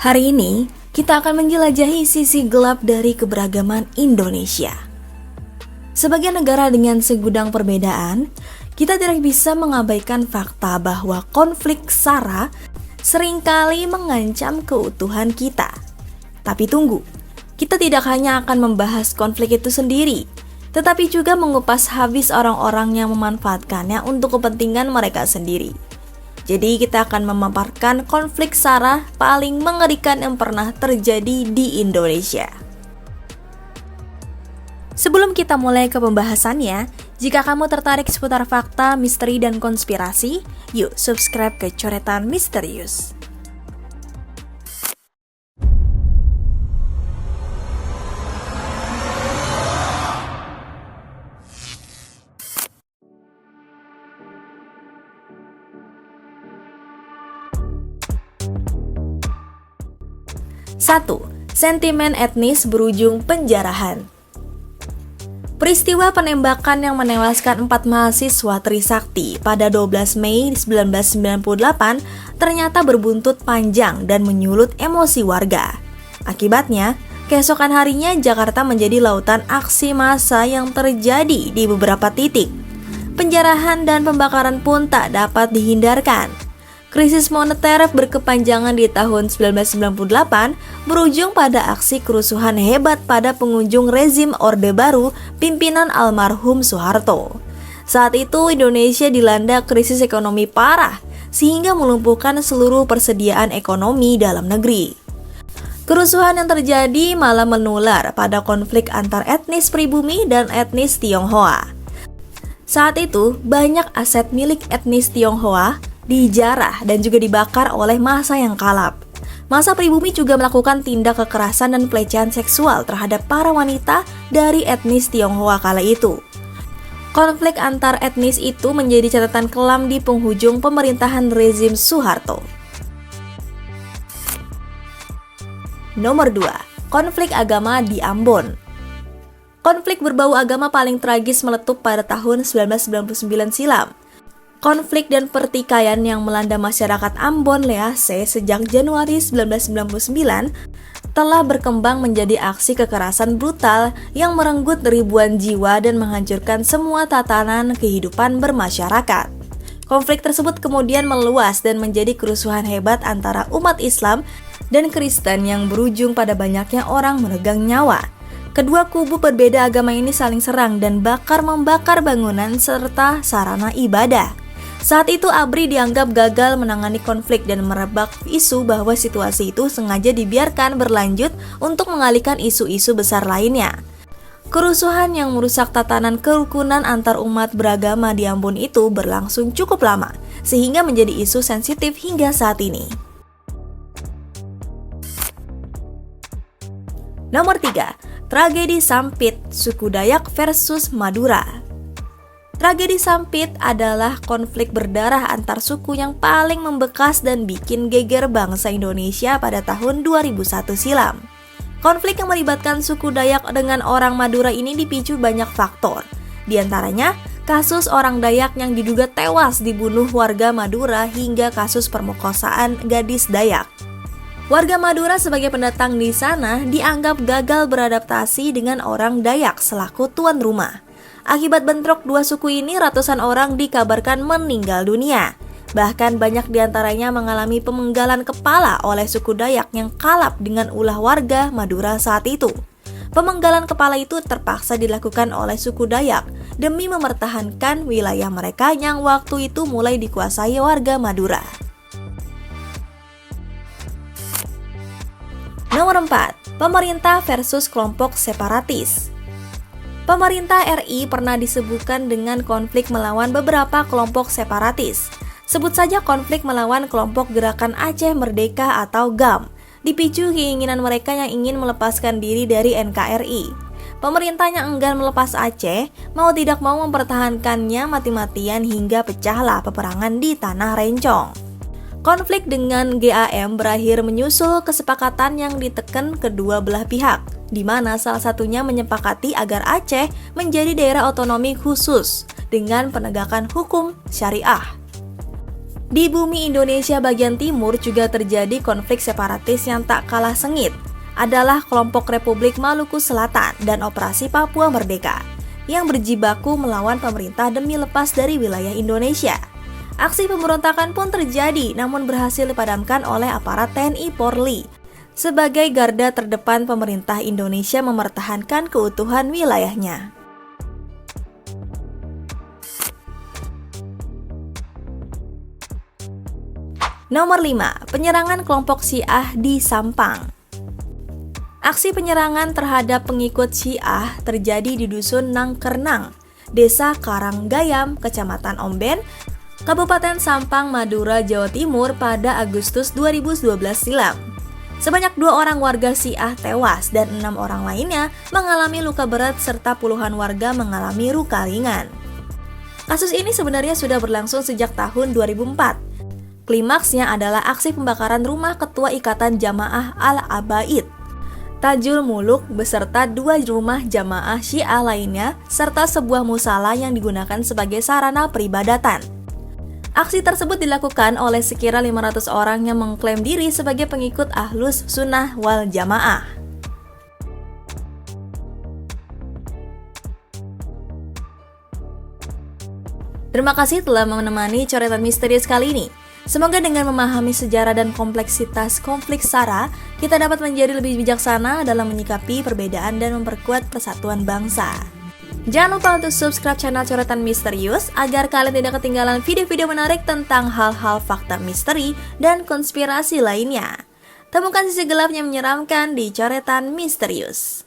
Hari ini, kita akan menjelajahi sisi gelap dari keberagaman Indonesia. Sebagai negara dengan segudang perbedaan, kita tidak bisa mengabaikan fakta bahwa konflik SARA seringkali mengancam keutuhan kita. Tapi tunggu, kita tidak hanya akan membahas konflik itu sendiri, tetapi juga mengupas habis orang-orang yang memanfaatkannya untuk kepentingan mereka sendiri. Jadi kita akan memaparkan konflik SARA paling mengerikan yang pernah terjadi di Indonesia. Sebelum kita mulai ke pembahasannya, jika kamu tertarik seputar fakta, misteri, dan konspirasi, yuk subscribe ke Coretan Misterius. Satu, sentimen etnis berujung penjarahan. Peristiwa penembakan yang menewaskan 4 mahasiswa Trisakti pada 12 Mei 1998 ternyata berbuntut panjang dan menyulut emosi warga. Akibatnya, keesokan harinya Jakarta menjadi lautan aksi massa yang terjadi di beberapa titik. Penjarahan dan pembakaran pun tak dapat dihindarkan. Krisis moneter berkepanjangan di tahun 1998 berujung pada aksi kerusuhan hebat pada pengunjung rezim Orde Baru pimpinan almarhum Soeharto. Saat itu Indonesia dilanda krisis ekonomi parah sehingga melumpuhkan seluruh persediaan ekonomi dalam negeri. Kerusuhan yang terjadi malah menular pada konflik antar etnis pribumi dan etnis Tionghoa. Saat itu banyak aset milik etnis Tionghoa dijarah dan juga dibakar oleh massa yang kalap. Massa pribumi juga melakukan tindak kekerasan dan pelecehan seksual terhadap para wanita dari etnis Tionghoa kala itu. Konflik antar etnis itu menjadi catatan kelam di penghujung pemerintahan rezim Soeharto. Nomor 2. Konflik agama di Ambon. Konflik berbau agama paling tragis meletup pada tahun 1999 silam. Konflik dan pertikaian yang melanda masyarakat Ambon Lease sejak Januari 1999 telah berkembang menjadi aksi kekerasan brutal yang merenggut ribuan jiwa dan menghancurkan semua tatanan kehidupan bermasyarakat. Konflik tersebut kemudian meluas dan menjadi kerusuhan hebat antara umat Islam dan Kristen yang berujung pada banyaknya orang meregang nyawa. Kedua kubu berbeda agama ini saling serang dan bakar-membakar bangunan serta sarana ibadah. Saat itu ABRI dianggap gagal menangani konflik dan merebak isu bahwa situasi itu sengaja dibiarkan berlanjut untuk mengalihkan isu-isu besar lainnya. Kerusuhan yang merusak tatanan kerukunan antar umat beragama di Ambon itu berlangsung cukup lama, sehingga menjadi isu sensitif hingga saat ini. Nomor 3. Tragedi Sampit, suku Dayak versus Madura. Tragedi Sampit adalah konflik berdarah antar suku yang paling membekas dan bikin geger bangsa Indonesia pada tahun 2001 silam. Konflik yang melibatkan suku Dayak dengan orang Madura ini dipicu banyak faktor. Di antaranya, kasus orang Dayak yang diduga tewas dibunuh warga Madura hingga kasus perkosaan gadis Dayak. Warga Madura sebagai pendatang di sana dianggap gagal beradaptasi dengan orang Dayak selaku tuan rumah. Akibat bentrok dua suku ini, ratusan orang dikabarkan meninggal dunia. Bahkan banyak diantaranya mengalami pemenggalan kepala oleh suku Dayak yang kalap dengan ulah warga Madura saat itu. Pemenggalan kepala itu terpaksa dilakukan oleh suku Dayak demi mempertahankan wilayah mereka yang waktu itu mulai dikuasai warga Madura. Nomor 4. Pemerintah versus kelompok separatis. Pemerintah RI pernah disebutkan dengan konflik melawan beberapa kelompok separatis. Sebut saja konflik melawan kelompok Gerakan Aceh Merdeka atau GAM, dipicu keinginan mereka yang ingin melepaskan diri dari NKRI. Pemerintah yang enggan melepas Aceh, mau tidak mau mempertahankannya mati-matian hingga pecahlah peperangan di Tanah Rencong. Konflik dengan GAM berakhir menyusul kesepakatan yang ditekan kedua belah pihak, di mana salah satunya menyepakati agar Aceh menjadi daerah otonomi khusus dengan penegakan hukum syariah. Di bumi Indonesia bagian timur juga terjadi konflik separatis yang tak kalah sengit, adalah kelompok Republik Maluku Selatan dan Operasi Papua Merdeka, yang berjibaku melawan pemerintah demi lepas dari wilayah Indonesia. Aksi pemberontakan pun terjadi, namun berhasil dipadamkan oleh aparat TNI Polri. Sebagai garda terdepan pemerintah Indonesia mempertahankan keutuhan wilayahnya. Nomor 5. Penyerangan kelompok Syiah di Sampang. Aksi penyerangan terhadap pengikut Syiah terjadi di Dusun Nangkernang, Desa Karanggayam, Kecamatan Omben, Kabupaten Sampang, Madura, Jawa Timur pada Agustus 2012 silam. Sebanyak 2 orang warga Syiah tewas dan 6 orang lainnya mengalami luka berat serta puluhan warga mengalami luka ringan. Kasus ini sebenarnya sudah berlangsung sejak tahun 2004. Klimaksnya adalah aksi pembakaran rumah Ketua Ikatan Jamaah Al-Abaid, Tajul Muluk, beserta 2 rumah jamaah Syiah lainnya, serta sebuah musala yang digunakan sebagai sarana peribadatan. Aksi tersebut dilakukan oleh sekira 500 orang yang mengklaim diri sebagai pengikut Ahlus Sunnah wal Jamaah. Terima kasih telah menemani coretan misterius kali ini. Semoga dengan memahami sejarah dan kompleksitas konflik SARA, kita dapat menjadi lebih bijaksana dalam menyikapi perbedaan dan memperkuat persatuan bangsa. Jangan lupa untuk subscribe channel Coretan Misterius agar kalian tidak ketinggalan video-video menarik tentang hal-hal fakta misteri dan konspirasi lainnya. Temukan sisi gelap yang menyeramkan di Coretan Misterius.